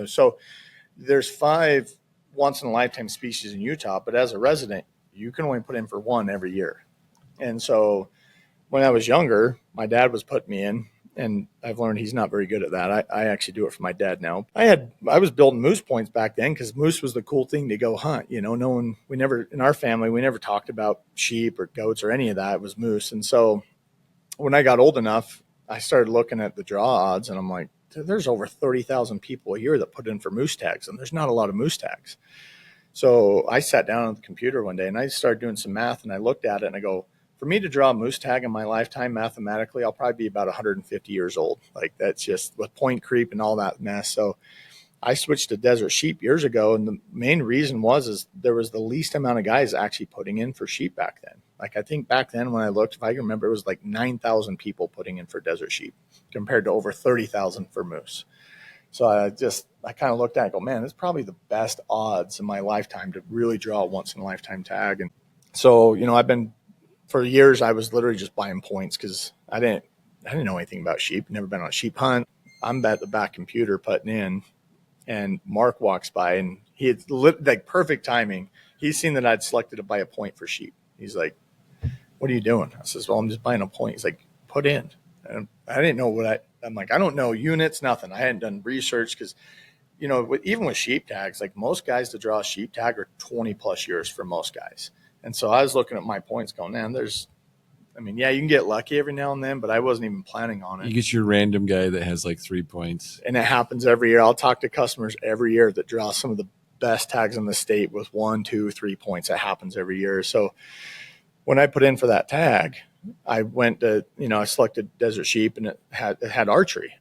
So there's 5 once in a lifetime species in Utah, but as a resident, you can only put in for 1 every year. And so when I was younger, my dad was putting me in, and I've learned he's not very good at that. I actually do it for my dad now. I was building moose points back then because moose was the cool thing to go hunt. No one, we never, in our family, we never talked about sheep or goats or any of that. It was moose. And so when I got old enough, I started looking at the draw odds, and I'm like, there's over 30,000 people a year that put in for moose tags, and there's not a lot of moose tags. So I sat down on the computer one day and I started doing some math, and I looked at it and I go, for me to draw a moose tag in my lifetime, mathematically, I'll probably be about 150 years old. Like, that's just with point creep and all that mess. So I switched to desert sheep years ago, and the main reason is there was the least amount of guys actually putting in for sheep back then. Like, I think back then when I looked, if I can remember, it was like 9,000 people putting in for desert sheep compared to over 30,000 for moose. So I kind of looked at it and go, man, it's probably the best odds in my lifetime to really draw a once in a lifetime tag. And so, for years, I was literally just buying points because I didn't know anything about sheep. Never been on a sheep hunt. I'm at the back computer putting in, and Mark walks by, and he had like perfect timing. He's seen that I'd selected to buy a point for sheep. He's like, "What are you doing?" I says, "Well, I'm just buying a point." He's like, "Put in." And I didn't know I'm like, I don't know units, nothing. I hadn't done research because, even with sheep tags, like most guys to draw a sheep tag are 20 plus years for most guys. And so I was looking at my points going, man, yeah, you can get lucky every now and then, but I wasn't even planning on it. You get your random guy that has like 3 points. And it happens every year. I'll talk to customers every year that draw some of the best tags in the state with 1, 2, 3 points. It happens every year. So when I put in for that tag, I went to, I selected desert sheep, and it had archery.